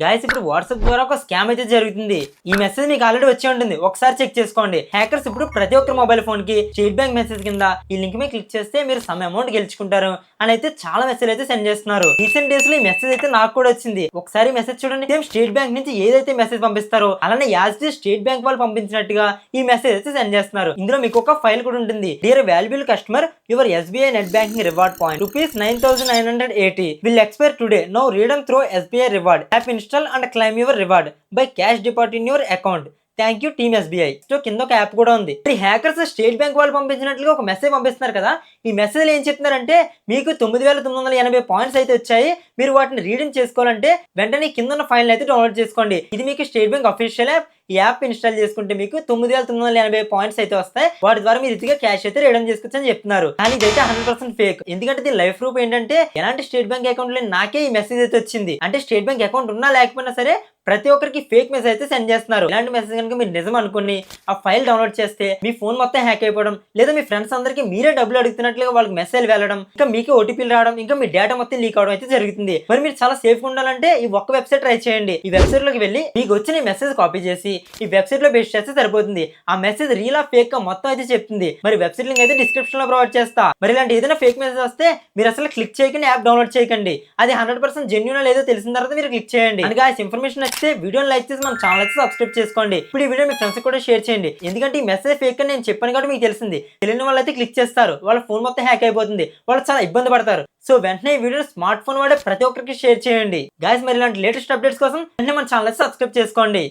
Guys ఇప్పుడు WhatsApp ద్వారా ఒక స్కామ్ అయితే జరుగుతుంది. ఈ మెసేజ్ మీకు ఆల్రెడీ వచ్చి ఉంటుంది, ఒకసారి చెక్ చేసుకోండి. హ్యాకర్స్ ఇప్పుడు ప్రతి ఒక్కరి మొబైల్ ఫోన్ కి స్టేట్ బ్యాంక్ మెసేజ్ కింద ఈ లింక్ మీద క్లిక్ చేస్తే మీరు సమ్ అమౌంట్ గెలుచుకుంటారు అని అయితే చాలా మెసేజ్ అయితే సెండ్ చేస్తున్నారు. రీసెంట్ డేస్ లో ఈ మెసేజ్ అయితే నాకు కూడా వచ్చింది. ఒకసారి మెసేజ్ చూడండి, సేమ్ స్టేట్ బ్యాంక్ నుంచి ఏదైతే మెసేజ్ పంపిస్తారో అలానే యాజ్ స్టేట్ బ్యాంక్ వాళ్ళు పంపించినట్టుగా ఈ మెసేజ్ అయితే సెండ్ చేస్తున్నారు. ఇందులో మీకు ఒక ఫైల్ కూడా ఉంటుంది. Dear valuable customer, your SBI net banking reward point ₹9,980 will expire today. Now redeem through SBI reward app, install and claim your reward by cash deposit in your account. Thank you team SBI. So కింద ఒక app కూడా ఉంది. ఈ hackers state bank వాళ్ళు పంపించినట్లుగా ఒక message పంపిస్తున్నారు కదా. ఈ మెసేజ్ ఏం చెప్తున్నారంటే మీకు 9,980 పాయింట్స్ అయితే వచ్చాయి. మీరు వాటిని రీడింగ్ చేసుకోవాలంటే వెంటనే కింద ఉన్న ఫైల్ అయితే డౌన్లోడ్ చేసుకోండి. ఇది మీకు స్టేట్ బ్యాంక్ అఫీషియల్ యాప్. ఈ యాప్ ఇన్స్టాల్ చేసుకుంటే మీకు 9,980 పాయింట్స్ అయితే వస్తాయి. వాటి ద్వారా మీరు ఇదిగా క్యాష్ అయితే రిడమ్ చేసుకోవచ్చు అని చెప్తున్నారు. కానీ ఇదైతే 100% ఫేక్. ఎందుకంటే దీని లైఫ్ ప్రూఫ్ ఏంటంటే ఎలాంటి స్టేట్ బ్యాంక్ అకౌంట్ లో నాకే ఈ మెసేజ్ అయితే వచ్చింది. అంటే స్టేట్ బ్యాంక్ అకౌంట్ ఉన్నా లేకపోయినా సరే ప్రతి ఒక్కరికి ఫేక్ మెసేజ్ అయితే సెండ్ చేస్తున్నారు. ఇలాంటి మెసేజ్ కనుక మీరు నిజం అనుకుని ఆ ఫైల్ డౌన్లోడ్ చేస్తే మీ ఫోన్ మొత్తం హ్యాక్ అయిపోవడం, లేదా మీ ఫ్రెండ్స్ అందరికి మీరే డబ్బులు అడుగుతున్నట్లుగా వాళ్ళకి మెసేజ్ వెళ్ళడం, ఇంకా మీకు ఓటీపీలు రావడం, ఇంకా మీ డేటా మొత్తం లీక్ అవడం అయితే జరుగుతుంది. మరి మీరు చాలా సేఫ్ గా ఉండాలంటే ఈ ఒక్క వెబ్సైట్ ట్రై చేయండి. ఈ వెబ్సైట్ లోకి వెళ్ళి మీకు వచ్చిన మెసేజ్ కాపీ చేసి ఈ వెబ్సైట్ లో పేస్ట్ చేస్తే సరిపోతుంది. ఆ మెసేజ్ రియల్ ఆ ఫేక్ గా మొత్తం అయితే చెప్తుంది. మరి వెబ్సైట్ లింక్ అయితే డిస్క్రిప్షన్ లో ప్రొవైడ్ చేస్తా. మరి ఇలాంటి ఏదైనా ఫేక్ మెసేజ్ వస్తే మీరు అసలు క్లిక్ చేయకండి, యాప్ డౌన్లోడ్ చేయకండి. అది 100% జెన్యూన్ లేదో తెలిసిన తర్వాత మీరు క్లిక్ చేయండి. అందుకే ఆ ఇన్ఫర్మేషన్ నచ్చితే వీడియోని లైక్ చేసి మన ఛానల్ అయితే సబ్స్క్రైబ్ చేసుకోండి. ఇప్పుడు ఈ వీడియో మీ ఫ్రెండ్స్ కూడా షేర్ చేయండి. ఎందుకంటే ఈ మెసేజ్ ఫేక్ అని నేను చెప్పాను కాబట్టి మీకు తెలిసింది. తెలియని వాళ్ళు అయితే క్లిక్ చేస్తారు, వాళ్ళ ఫోన్ మొత్తం హ్యాక్ అయిపోతుంది, వాళ్ళు చాలా ఇబ్బంది పడతారు. సో వెంటనే ఈ వీడియో స్మార్ట్ ఫోన్ వాడే ప్రతి ఒక్కరికి షేర్ చేయండి. గైస్ మరి ఇలాంటి లేటెస్ట్ అప్డేట్స్ కోసం వెంటనే మన ఛానల్ అయితే సబ్స్క్రైబ్ చేసుకోండి.